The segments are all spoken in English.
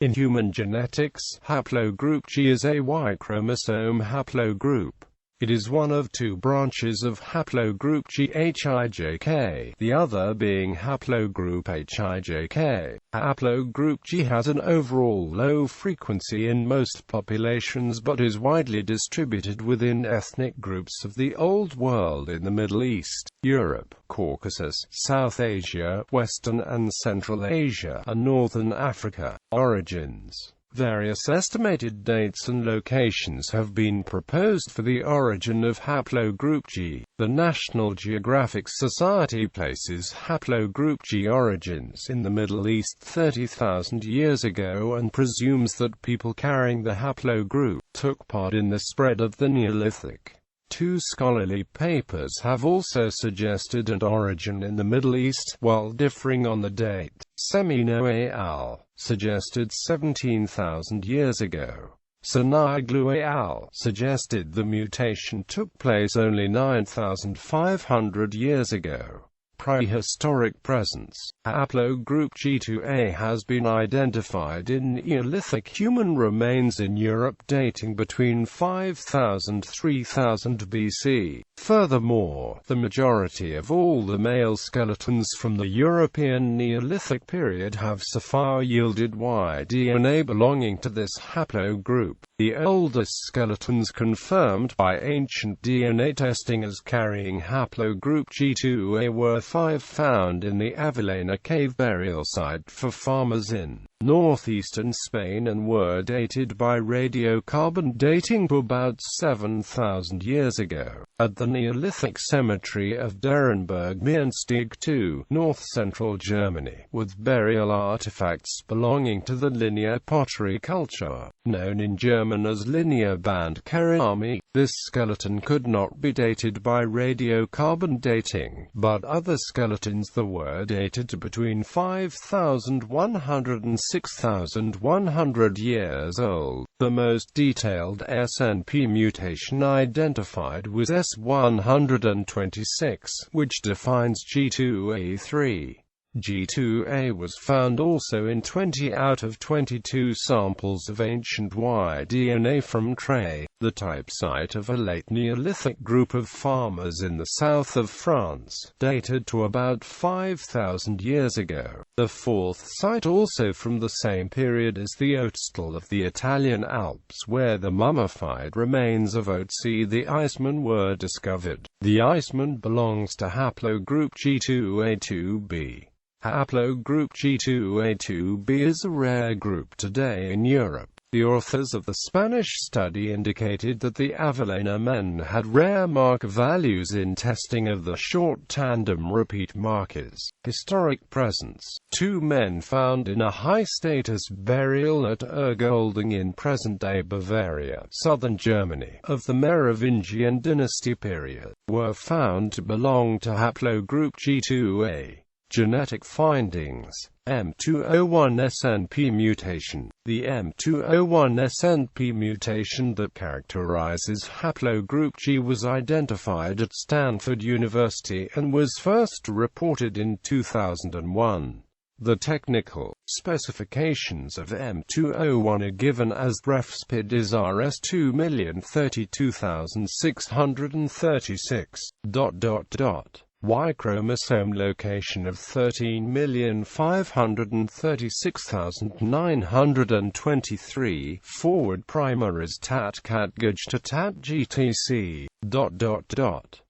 In human genetics, haplogroup G is a Y-chromosome haplogroup. It is one of two branches of haplogroup GHIJK, the other being haplogroup HIJK. Haplogroup G has an overall low frequency in most populations but is widely distributed within ethnic groups of the Old World in the Middle East, Europe, Caucasus, South Asia, Western and Central Asia, and Northern Africa. Origins. Various estimated dates and locations have been proposed for the origin of haplogroup G. The National Geographic Society places haplogroup G origins in the Middle East 30,000 years ago and presumes that people carrying the haplogroup took part in the spread of the Neolithic. Two scholarly papers have also suggested an origin in the Middle East, while differing on the date. Semino et al. Suggested 17,000 years ago. Saniglu et al. Suggested the mutation took place only 9,500 years ago. Prehistoric Presence. Haplogroup G2a has been identified in Neolithic human remains in Europe dating between 5000–3000 BC. Furthermore, the majority of all the male skeletons from the European Neolithic period have so far yielded Y DNA belonging to this haplogroup. The oldest skeletons confirmed by ancient DNA testing as carrying haplogroup G2a were 5 found in the Avellana cave burial site for farmers in northeastern Spain and were dated by radiocarbon dating to about 7,000 years ago. At the Neolithic cemetery of Derenberg Miersteig II, north-central Germany, with burial artifacts belonging to the linear pottery culture, known in German as linear band Keramik. This skeleton could not be dated by radiocarbon dating, but other skeletons that were dated to between 5,100 and 6,100 years old. The most detailed SNP mutation identified was S126, which defines G2a3. G2a was found also in 20 out of 22 samples of ancient Y DNA from Trey, the type site of a late Neolithic group of farmers in the south of France, dated to about 5,000 years ago. The fourth site, also from the same period, is the Otstal of the Italian Alps, where the mummified remains of Otzi the Iceman were discovered. The Iceman belongs to haplogroup G2a2b. Haplogroup G2a2b is a rare group today in Europe. The authors of the Spanish study indicated that the Avellana men had rare marker values in testing of the short tandem repeat markers. Historic Presence. 2 men found in a high-status burial at Ergolding in present-day Bavaria, southern Germany, of the Merovingian dynasty period, were found to belong to haplogroup G2a. Genetic findings. M201 SNP mutation. The M201 SNP mutation that characterizes haplogroup G was identified at Stanford University and was first reported in 2001. The technical specifications of M201 are given as RefSPID is RS2,032,636. Y-chromosome location of 13,536,923. Forward primer is TAT-CAT-GHIJK to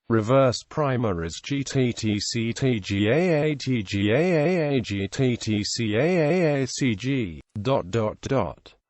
Reverse primer is GTTC-TGAA-TGAA-GTTC-AAA-CG.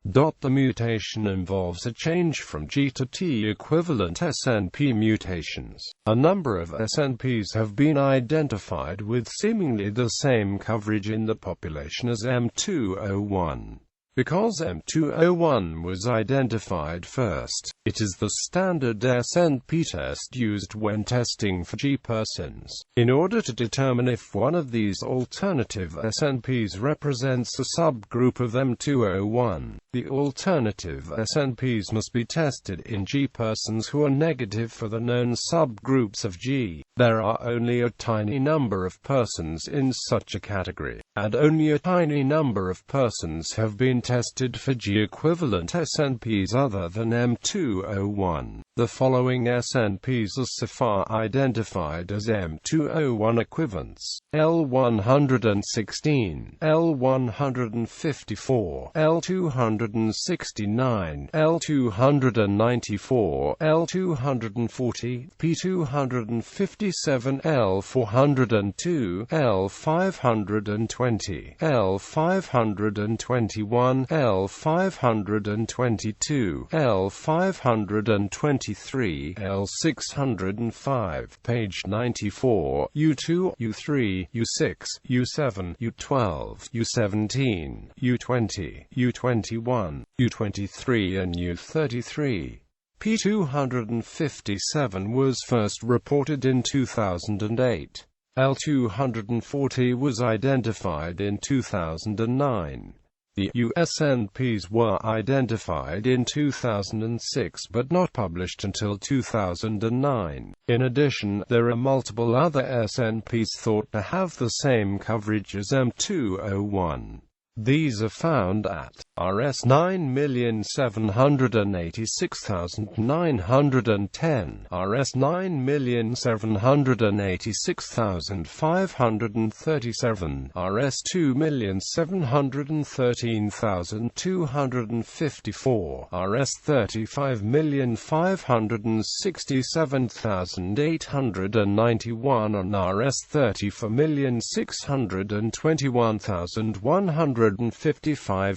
The mutation involves a change from G to T equivalent SNP mutations. A number of SNPs have been identified with seemingly the same coverage in the population as M201. Because M201 was identified first, it is the standard SNP test used when testing for G persons. In order to determine if one of these alternative SNPs represents a subgroup of M201, the alternative SNPs must be tested in G persons who are negative for the known subgroups of G. There are only a tiny number of persons in such a category, and only a tiny number of persons have been tested for G-equivalent SNPs other than M201. The following SNPs are so far identified as M201 equivalents: L116, L154, L269, L294, L240, P257, L402, L520, L521, L522, L523, L605, page 94, U2, U3, U6, U7, U12, U17, U20, U21, U23 and U33. P257 was first reported in 2008. L240 was identified in 2009. The USNPs were identified in 2006 but not published until 2009. In addition, there are multiple other SNPs thought to have the same coverage as M201. These are found at RS 9,786,910, RS 9,786,537, RS 2,713,254, RS 35,567,891 and RS 34,621,155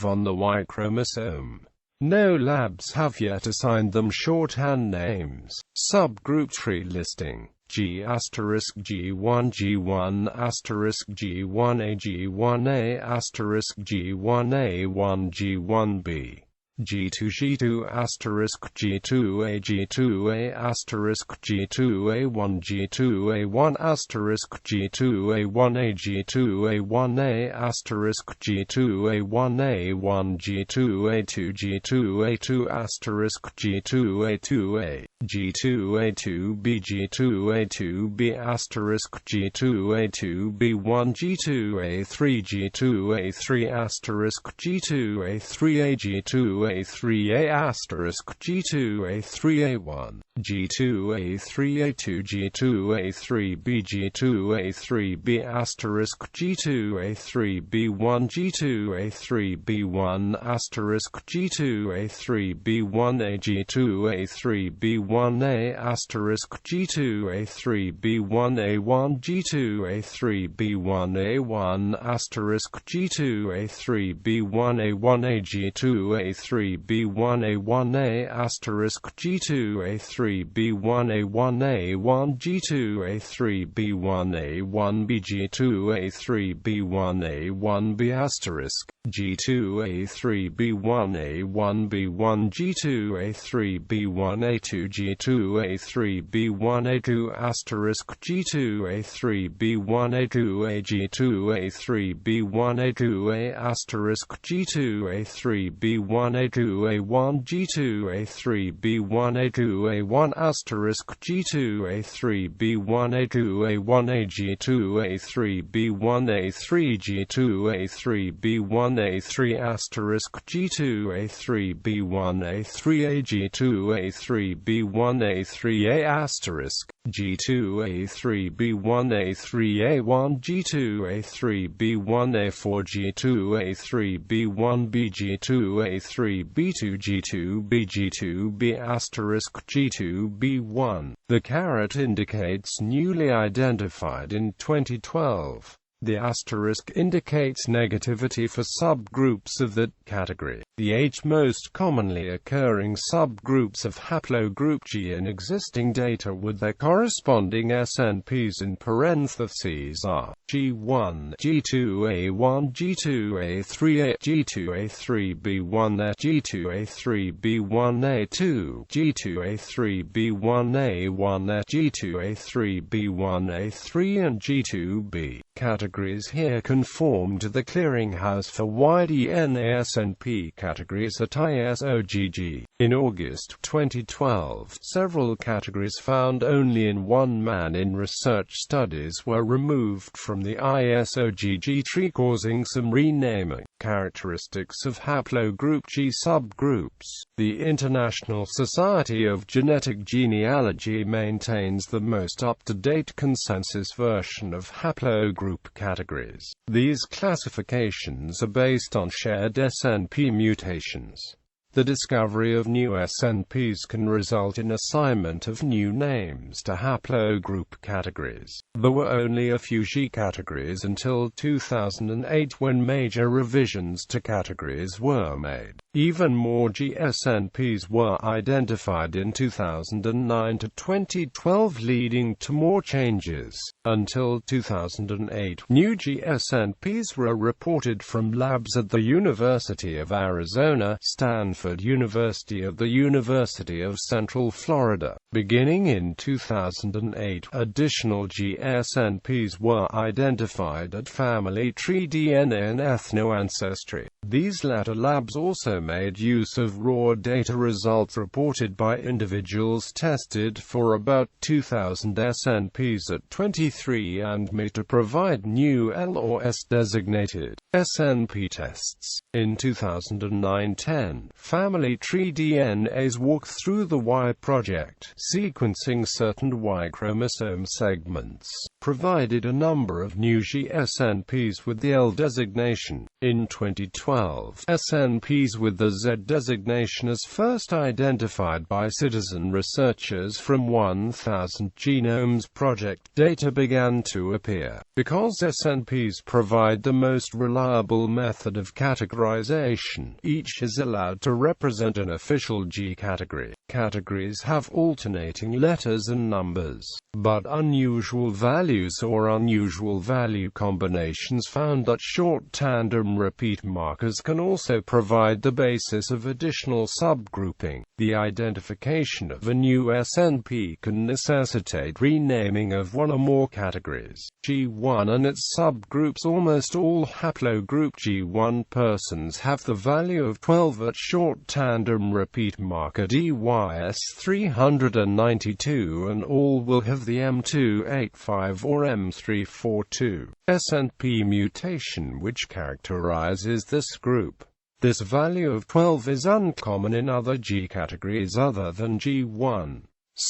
on the Y-chromosome. No labs have yet assigned them shorthand names. Subgroup tree listing: G*G1 G1 G1a G1a G1a1 G1b G2 G2 G2a G2a G2a1 G2a1 G2a1a G2a1a G2a1a1 G2a2 G2a2 G2a2a G2a3b G2a3b G2a3b1 G2a3 G2a3 G2a3a G2a3a G2a3a1 G2a3a2 G2a3b G2a3b G2a3b1 G2a3b1 G2a3b1a G2a3b1a G2a3b1a1 G2a3b1a1 G2a3b1a1a G2a3b1a1a G2a3b1a1a1 G2a3b1a1b G2a3b1a1b G2a3b1a1b1 G2a3b1a2 G2a3b1a2 G2a3b1a2a G2a3b1a2a G2a3b1a2a1 G2a3b1a2a1 G2a3b1a1a G2a3b1a3 G2a3b1a3a G2a3b1a3a G2a3b1a3a1 G2a3b1a4 G2a3b1b G2a3b2 G2b G2b G2b1. The caret indicates newly identified in 2012. The asterisk indicates negativity for subgroups of that category. The 8 most commonly occurring subgroups of haplogroup G in existing data with their corresponding SNPs in parentheses are G1, G2a1, G2a3a, G2a3b1a, G2a3b1a2, G2a3b1a1a, G2a3b1a3 and G2b. Categories here conform to the clearinghouse for YDNA SNP categories at ISOGG. In August 2012, several categories found only in one man in research studies were removed from the ISO-G tree, causing some renaming. Characteristics of Haplogroup G subgroups. The International Society of Genetic Genealogy maintains the most up-to-date consensus version of haplogroup categories. These classifications are based on shared SNP mutations. The discovery of new SNPs can result in assignment of new names to haplogroup categories. There were only a few G categories until 2008, when major revisions to categories were made. Even more G SNPs were identified in 2009 to 2012, leading to more changes. Until 2008, new G SNPs were reported from labs at the University of Arizona, Stanford University, of the University of Central Florida. Beginning in 2008, additional G SNPs were identified at family tree, DNA and ethnoancestry. These latter labs also made use of raw data results reported by individuals tested for about 2,000 SNPs at 23andMe to provide new L or S designated SNP tests. In 2009-10, family tree DNAs walked through the Y project, sequencing certain Y chromosome segments, provided a number of new G SNPs with the L designation. In 2012, SNPs with the Z designation, as first identified by citizen researchers from 1,000 Genomes Project data, began to appear. Because SNPs provide the most reliable method of categorization, each is allowed to represent an official G category. Categories have alternating letters and numbers, but unusual values or unusual value combinations found at short tandem repeat markers can also provide the basis of additional subgrouping. The identification of a new SNP can necessitate renaming of one or more categories. G1 and its subgroups. Almost all haplogroup G1 persons have the value of 12 at short tandem repeat marker DYS392, and all will have the M285 or M342 SNP mutation, which characterizes this group. This value of 12 is uncommon in other G categories other than G1.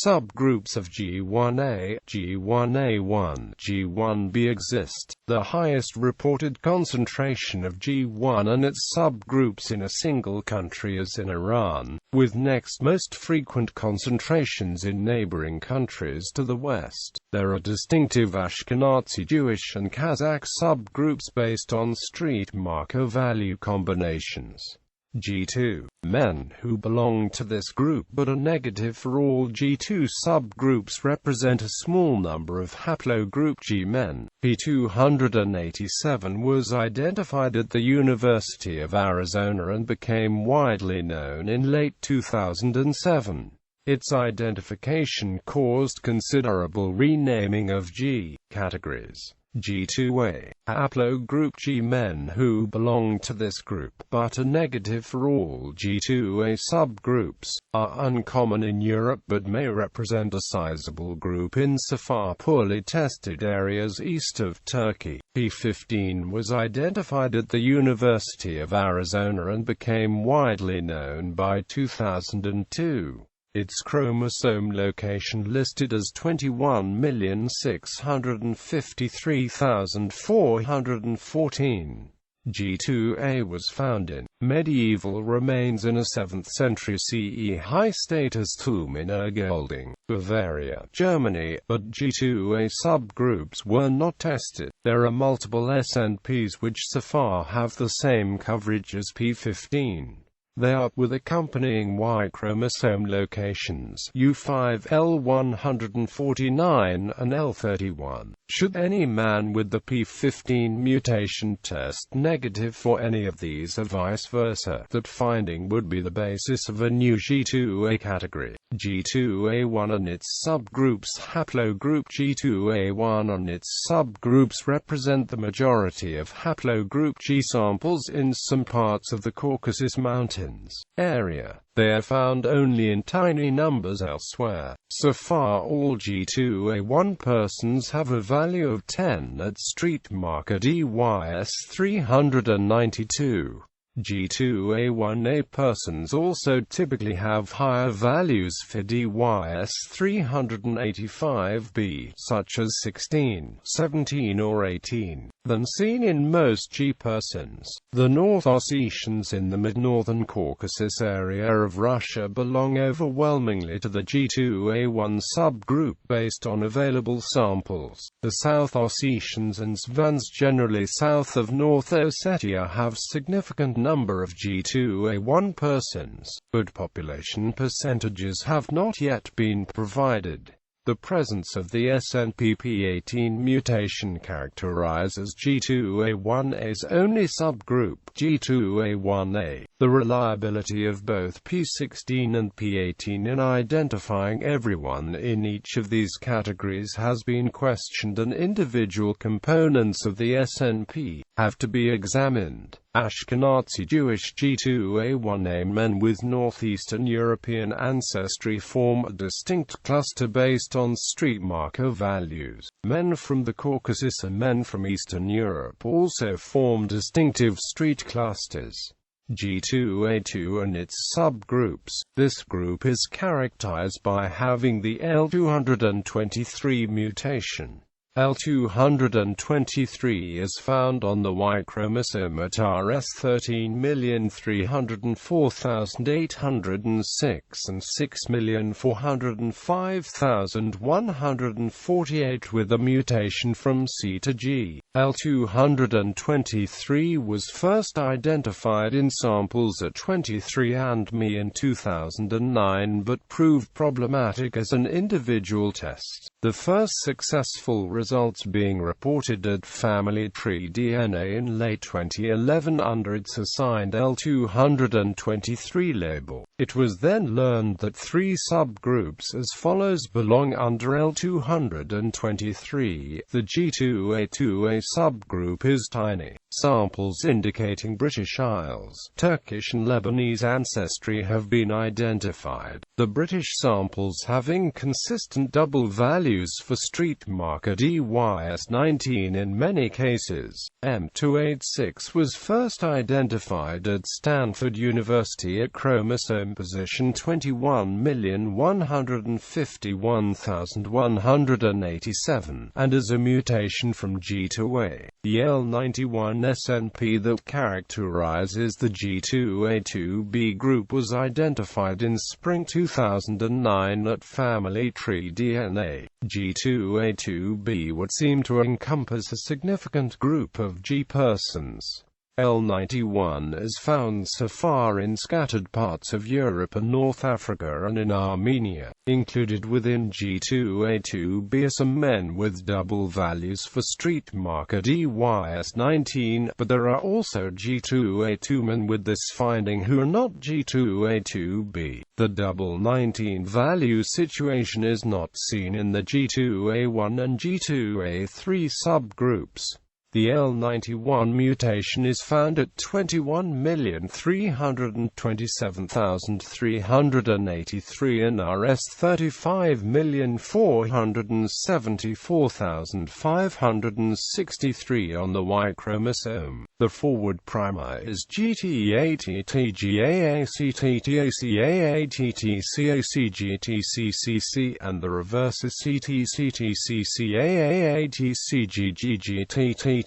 Subgroups of G1a, G1a1, G1b exist. The highest reported concentration of G1 and its subgroups in a single country is in Iran, with next most frequent concentrations in neighboring countries to the west. There are distinctive Ashkenazi Jewish and Kazakh subgroups based on street marker value combinations. G2. Men who belong to this group but are negative for all G2 subgroups represent a small number of haplogroup G men. P287 was identified at the University of Arizona and became widely known in late 2007. Its identification caused considerable renaming of G categories. G2a. Haplogroup G men who belong to this group, but are negative for all G2a subgroups, are uncommon in Europe but may represent a sizable group in so far poorly tested areas east of Turkey. P15 was identified at the University of Arizona and became widely known by 2002. Its chromosome location listed as 21,653,414. G2a was found in medieval remains in a 7th century CE high-status tomb in Ergelding, Bavaria, Germany, but G2a subgroups were not tested. There are multiple SNPs which so far have the same coverage as P15. They are, with accompanying Y chromosome locations, U5, L149 and L31. Should any man with the P15 mutation test negative for any of these or vice versa, that finding would be the basis of a new G2a category. G2a1 and its subgroups. Haplogroup G2a1 and its subgroups represent the majority of haplogroup G samples in some parts of the Caucasus Mountains. mountains area. They are found only in tiny numbers elsewhere. So far, all G2a1 persons have a value of 10 at street marker DYS392. G2a1A persons also typically have higher values for DYS385b, such as 16, 17 or 18, than seen in most G persons. The North Ossetians in the mid-northern Caucasus area of Russia belong overwhelmingly to the G2a1 subgroup based on available samples. The South Ossetians and Svans generally south of North Ossetia have significant number of G2a1 persons. Good population percentages have not yet been provided. The presence of the SNPP18 mutation characterizes G2a1A's only subgroup, G2a1A. The reliability of both P16 and P18 in identifying everyone in each of these categories has been questioned, and individual components of the SNP have to be examined. Ashkenazi Jewish G2a1A men with northeastern European ancestry form a distinct cluster based on street marker values. Men from the Caucasus and men from Eastern Europe also form distinctive street clusters. G2a2 and its subgroups. This group is characterized by having the L223 mutation. L223 is found on the Y chromosome at rs13304806 and 6405148 with a mutation from C to G. L223 was first identified in samples at G2a in 2009 but proved problematic as an individual test. The first successful results being reported at Family Tree DNA in late 2011 under its assigned L223 label. It was then learned that 3 subgroups as follows belong under L223. The G2a2A subgroup is tiny. Samples indicating British Isles, Turkish and Lebanese ancestry have been identified. The British samples have inconsistent double values for street marker DYS19 in many cases. M286 was first identified at Stanford University at chromosome position 21,151,187 and is a mutation from G2a. The L91 SNP that characterizes the G2a3b group was identified in spring 2009 at Family Tree DNA. G2a3b would seem to encompass a significant group of G persons. L91 is found so far in scattered parts of Europe and North Africa and in Armenia. Included within G2a3b are some men with double values for street marker DYS19, but there are also G2a2 men with this finding who are not G2a3b. The double 19 value situation is not seen in the G2a1 and G2a3 subgroups. The L91 mutation is found at 21,327,383 and rs35,474,563 on the Y chromosome. The forward primer is GTATTGAACTTCAATTCACGTCCC and the reverse is CTCCCAATCGGTTCCT.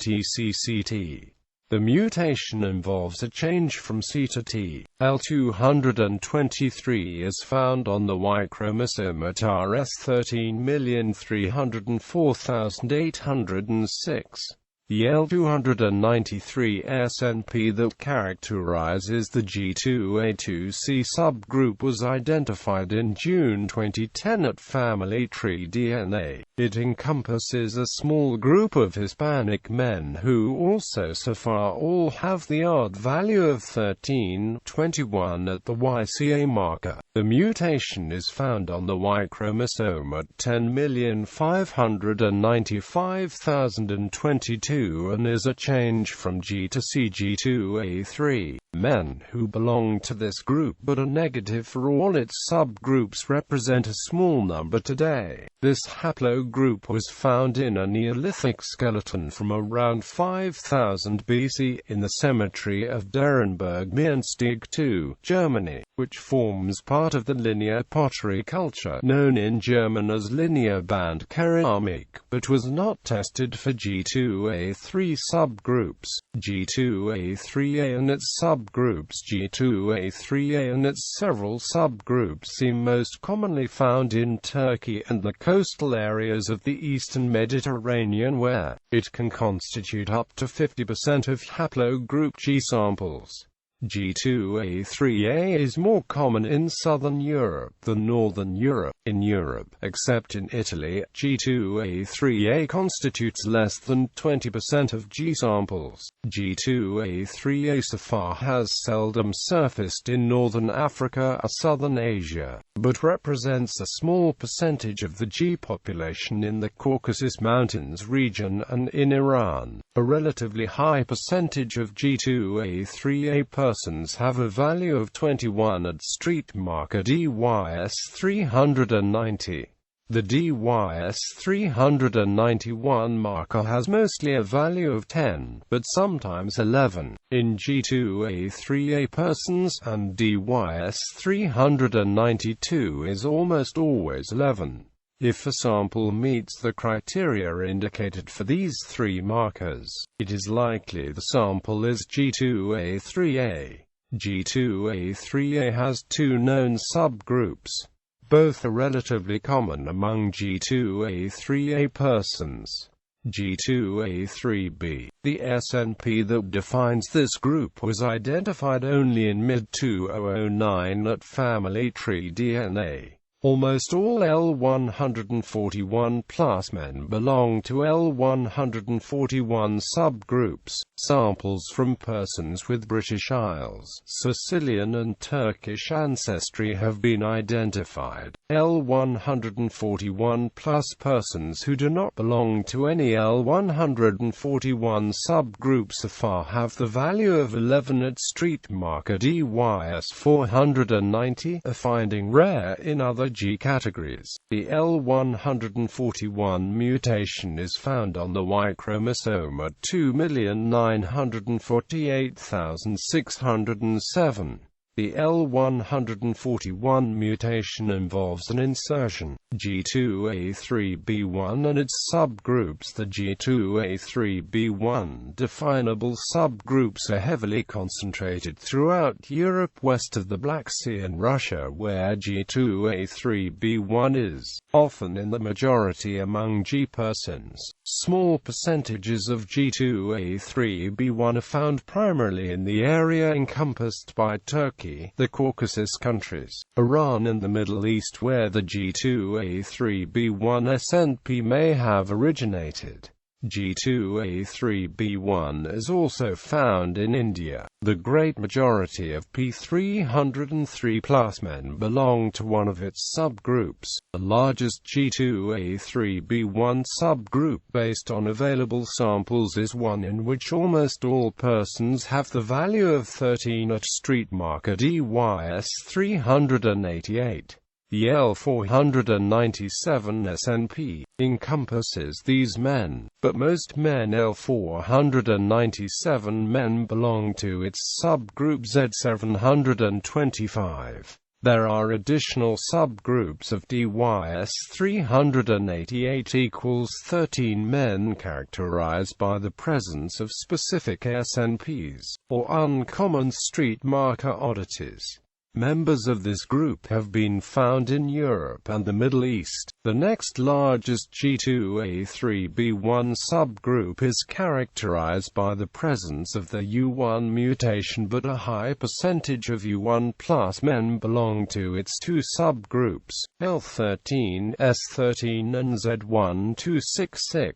The mutation involves a change from C to T. L223 is found on the Y chromosome at rs13304806. The L293 SNP that characterizes the G2a2C subgroup was identified in June 2010 at Family Tree DNA. It encompasses a small group of Hispanic men who also so far all have the odd value of 1321 at the YCA marker. The mutation is found on the Y chromosome at 10,595,022. G2 and is a change from G to C G2a3. Men who belong to this group but are negative for all its subgroups represent a small number today. This haplogroup was found in a Neolithic skeleton from around 5000 BC in the cemetery of Derenberg Miersteig II, Germany, which forms part of the linear pottery culture known in German as linear band Keramik, but was not tested for G2a3 subgroups, G2a3a and its subgroups. G2a3a and its several subgroups seem most commonly found in Turkey and the coastal areas of the eastern Mediterranean, where it can constitute up to 50% of haplogroup G samples. G2a3a is more common in southern Europe than northern Europe. In Europe, except in Italy, G2a3a constitutes less than 20% of G samples. G2a3a so far has seldom surfaced in northern Africa or southern Asia, but represents a small percentage of the G population in the Caucasus Mountains region and in Iran. A relatively high percentage of G2a3a persons have a value of 21 at street marker DYS390. The DYS391 marker has mostly a value of 10, but sometimes 11, in G2a3a persons, and DYS392 is almost always 11. If a sample meets the criteria indicated for these three markers, it is likely the sample is G2a3a. G2a3a has two known subgroups. Both are relatively common among G2a3a persons. G2a3b. The SNP that defines this group was identified only in mid-2009 at family tree DNA. Almost all L141 plus men belong to L141 subgroups. Samples from persons with British Isles, Sicilian and Turkish ancestry have been identified. L141 plus persons who do not belong to any L141 subgroup so far have the value of 11 at street marker DYS490, a finding rare in other G categories. The L141 mutation is found on the Y-chromosome at 2,948,607. The L141 mutation involves an insertion. G2a3b1 and its subgroups. The G2a3b1 definable subgroups are heavily concentrated throughout Europe west of the Black Sea and Russia, where G2a3b1 is often in the majority among G persons. Small percentages of G2a3b1 are found primarily in the area encompassed by Turkey, the Caucasus countries, Iran and the Middle East, where the G2a3b1 SNP may have originated. G2a3b1 is also found in India. The great majority of P303 plus men belong to one of its subgroups. The largest G2a3b1 subgroup based on available samples is one in which almost all persons have the value of 13 at street marker DYS388. The L497 SNP encompasses these men, but most men L497 men belong to its subgroup Z725. There are additional subgroups of DYS388 equals 13 men characterized by the presence of specific SNPs, or uncommon street marker oddities. Members of this group have been found in Europe and the Middle East. The next largest G2a3b1 subgroup is characterized by the presence of the U1 mutation, but a high percentage of U1 plus men belong to its two subgroups, L13, S13 and Z1266.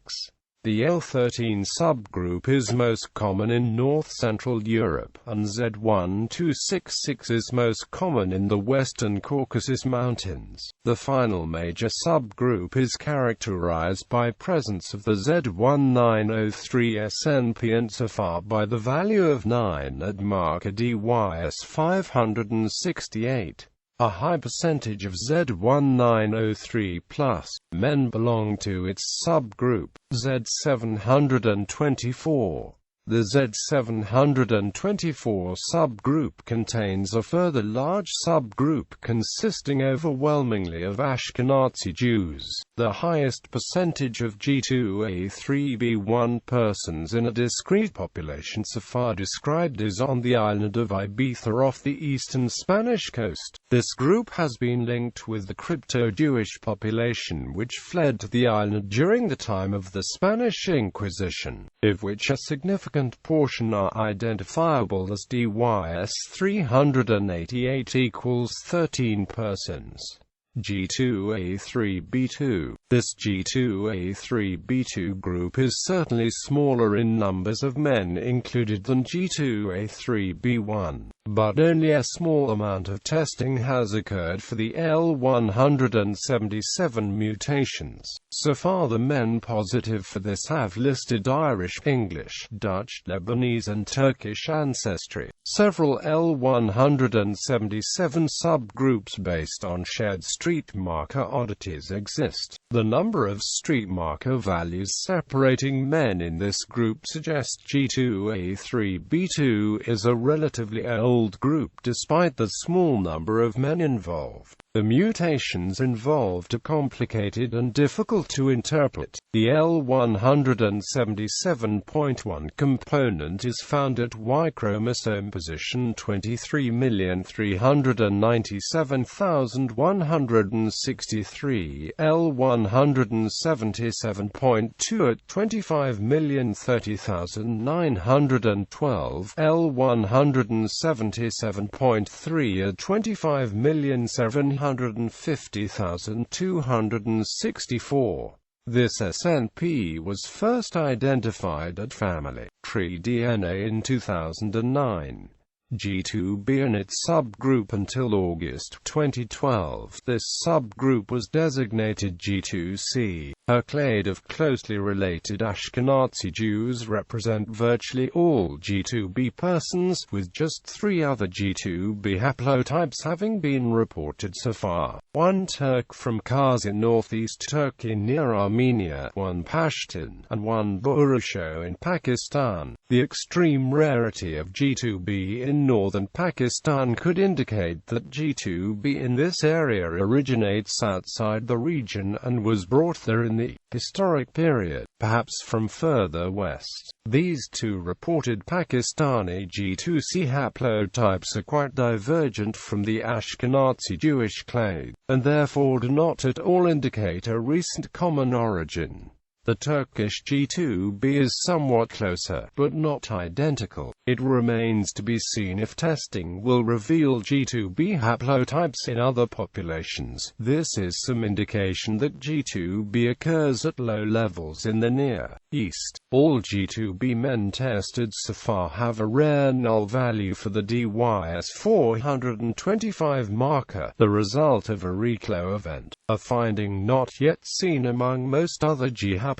The L13 subgroup is most common in north-central Europe, and Z1266 is most common in the western Caucasus Mountains. The final major subgroup is characterized by presence of the Z1903 SNP and so far by the value of 9 at marker DYS 568. A high percentage of Z1903+ men belong to its subgroup, Z724. The Z724 subgroup contains a further large subgroup consisting overwhelmingly of Ashkenazi Jews. The highest percentage of G2a3b1 persons in a discrete population so far described is on the island of Ibiza off the eastern Spanish coast. This group has been linked with the crypto-Jewish population which fled to the island during the time of the Spanish Inquisition, of which a significant portion are identifiable as DYS 388 equals 13 persons. G2a3b2. This G2a3b2 group is certainly smaller in numbers of men included than G2a3b1, but only a small amount of testing has occurred for the L177 mutations. So far the men positive for this have listed Irish, English, Dutch, Lebanese and Turkish ancestry. Several L177 subgroups based on shared street marker oddities exist. The number of street marker values separating men in this group suggests G2a3b2 is a relatively old group despite the small number of men involved. The mutations involved are complicated and difficult to interpret. The L177.1 component is found at Y-chromosome position 23,397,163, L177.2 at 25,030,912, L177.3 at 25,750,264. This SNP was first identified at Family Tree DNA in 2009. G2b and its subgroup until August 2012. This subgroup was designated G2c. A clade of closely related Ashkenazi Jews represent virtually all G2b persons, with just 3 other G2b haplotypes having been reported so far. 1 Turk from Kars in northeast Turkey near Armenia, 1 Pashtun, and 1 Burusho in Pakistan. The extreme rarity of G2b in northern Pakistan could indicate that G2b in this area originates outside the region and was brought there in the historic period, perhaps from further west. These 2 reported Pakistani G2c haplotypes are quite divergent from the Ashkenazi Jewish clade, and therefore do not at all indicate a recent common origin. The Turkish G2b is somewhat closer, but not identical. It remains to be seen if testing will reveal G2b haplotypes in other populations. This is some indication that G2b occurs at low levels in the Near East. All G2b men tested so far have a rare null value for the DYS 425 marker, the result of a reclo event, a finding not yet seen among most other G haplotypes.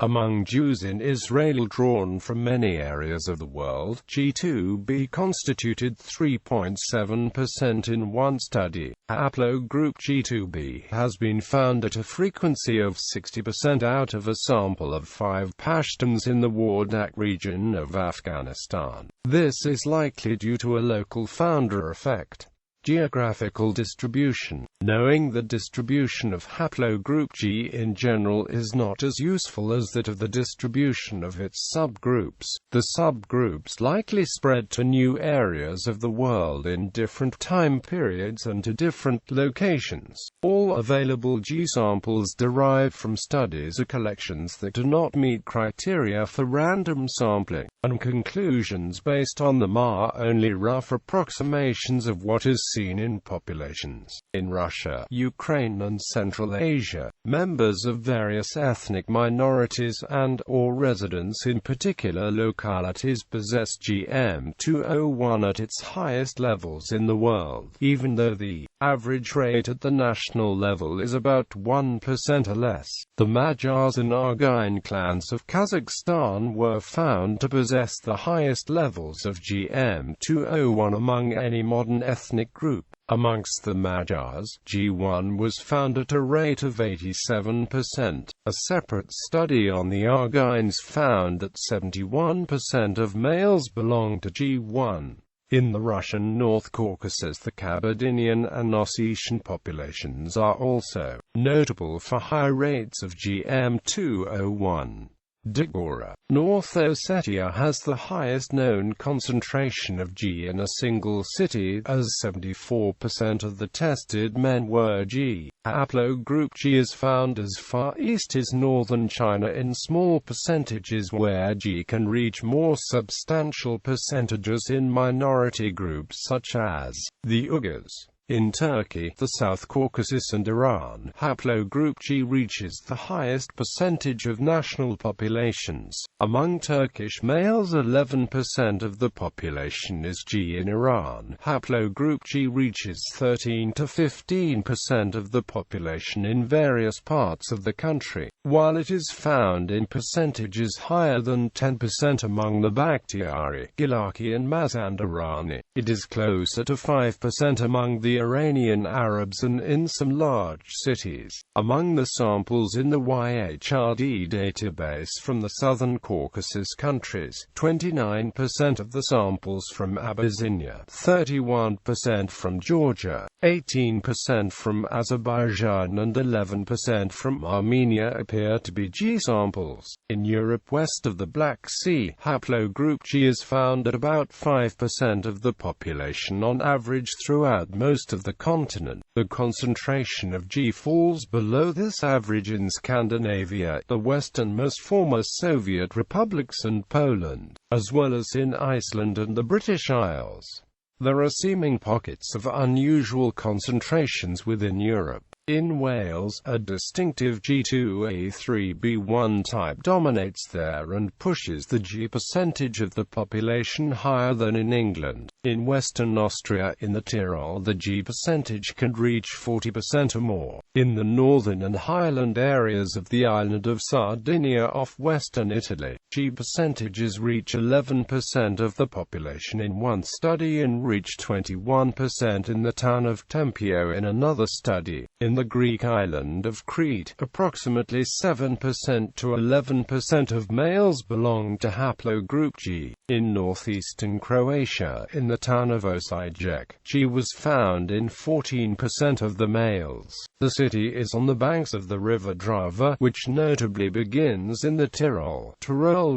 Among Jews in Israel drawn from many areas of the world, G2b constituted 3.7% in one study. Haplogroup G2b has been found at a frequency of 60% out of a sample of 5 Pashtuns in the Wardak region of Afghanistan. This is likely due to a local founder effect. Geographical distribution. Knowing the distribution of haplogroup G in general is not as useful as that of the distribution of its subgroups. The subgroups likely spread to new areas of the world in different time periods and to different locations. All available G samples derived from studies are collections that do not meet criteria for random sampling, and conclusions based on them are only rough approximations of what is seen in populations. In Russia, Ukraine and Central Asia, Members of various ethnic minorities and/or residents in particular localities possess GM201 at its highest levels in the world, even though the average rate at the national level is about 1% or less. The Magyars and Argyn clans of Kazakhstan were found to possess the highest levels of GM201 among any modern ethnic group. Amongst the Magyars, G1 was found at a rate of 87%. A separate study on the Argyns found that 71% of males belong to G1. In the Russian North Caucasus, the Kabardinian and Ossetian populations are also notable for high rates of GM201. Dagora, North Ossetia has the highest known concentration of G in a single city, as 74% of the tested men were G. Haplogroup G is found as far east as northern China in small percentages, where G can reach more substantial percentages in minority groups such as the Uyghurs. In Turkey, the South Caucasus and Iran, Haplogroup G reaches the highest percentage of national populations. Among Turkish males, 11% of the population is G. In Iran, Haplogroup G reaches 13 to 15% of the population in various parts of the country, while it is found in percentages higher than 10% among the Bakhtiari, Gilaki and Mazandarani. It is closer to 5% among the Iranian Arabs and in some large cities. Among the samples in the YHRD database from the southern Caucasus countries, 29% of the samples from Abyssinia, 31% from Georgia, 18% from Azerbaijan and 11% from Armenia appear to be G samples. In Europe west of the Black Sea, Haplogroup G is found at about 5% of the population on average throughout most of the continent. The concentration of G falls below this average in Scandinavia, the westernmost former Soviet republics and Poland, as well as in Iceland and the British Isles. There are seeming pockets of unusual concentrations within Europe. In Wales, a distinctive G2a3b2 type dominates there and pushes the G percentage of the population higher than in England. In Western Austria, in the Tyrol, the G percentage can reach 40% or more. In the northern and highland areas of the island of Sardinia off western Italy, G percentages reach 11% of the population in one study and reach 21% in the town of Tempio in another study. In the Greek island of Crete, approximately 7% to 11% of males belong to Haplogroup G. In northeastern Croatia, in the town of Osijek, G was found in 14% of the males. The city is on the banks of the river Drava, which notably begins in the Tyrol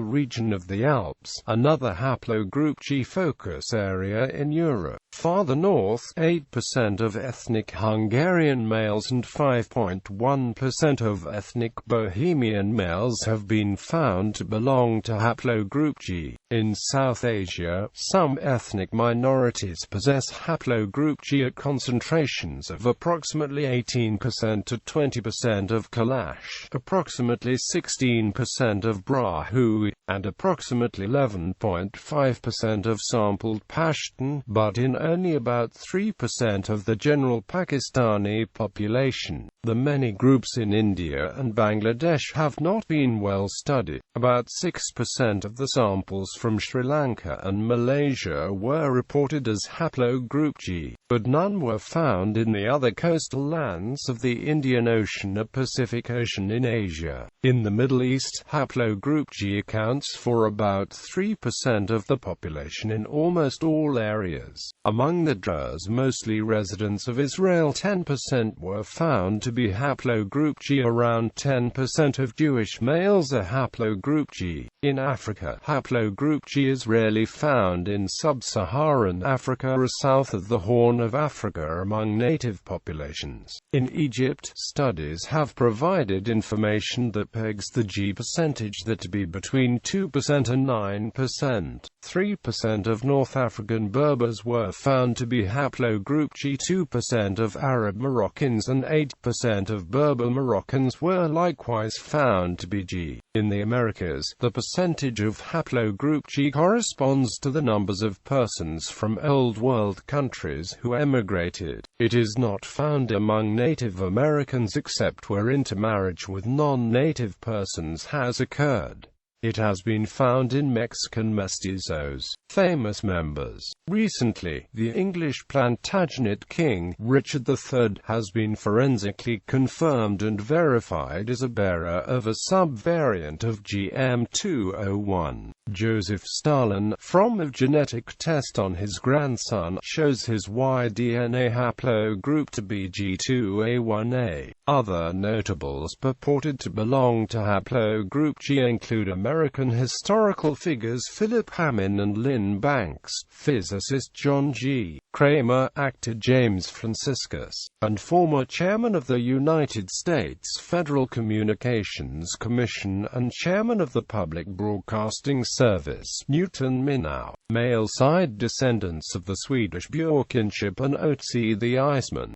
region of the Alps, another Haplogroup G focus area in Europe. Farther north, 8% of ethnic Hungarian males and 5.1% of ethnic Bohemian males have been found to belong to Haplogroup G. In South Asia, some ethnic minorities possess Haplogroup G at concentrations of approximately 18% to 20% of Kalash, approximately 16% of Brahui, and approximately 11.5% of sampled Pashtun, but in only about 3% of the general Pakistani population. The many groups in India and Bangladesh have not been well studied. About 6% of the samples from Sri Lanka and Malaysia were reported as Haplogroup G, but none were found in the other coastal lands of the Indian Ocean or Pacific Ocean in Asia. In the Middle East, Haplogroup G accounts for about 3% of the population in almost all areas. Among the Druze, mostly residents of Israel, 10% were found to be Haplogroup G. Around 10% of Jewish males are Haplogroup G. In Africa, Haplogroup G is rarely found in sub-Saharan Africa or south of the Horn of Africa among native populations. In Egypt, studies have provided information that pegs the G percentage to be between 2% and 9%. 3% of North African Berbers were found to be Haplogroup G, 2% of Arab Moroccans and 8% 10% of Berber Moroccans were likewise found to be G. In the Americas, the percentage of haplogroup G corresponds to the numbers of persons from Old World countries who emigrated. It is not found among Native Americans except where intermarriage with non-native persons has occurred. It has been found in Mexican mestizos. Famous members. Recently, the English Plantagenet king, Richard III, has been forensically confirmed and verified as a bearer of a subvariant of GM201. Joseph Stalin, from a genetic test on his grandson, shows his Y-DNA haplogroup to be G2a1a. Other notables purported to belong to haplogroup G include American historical figures Philip Hammond and Lynn Banks, physicist John G. Kramer, actor James Franciscus, and former chairman of the United States Federal Communications Commission and chairman of the Public Broadcasting Service, Newton Minow. Male side descendants of the Swedish Björkinship and Otzi the Iceman.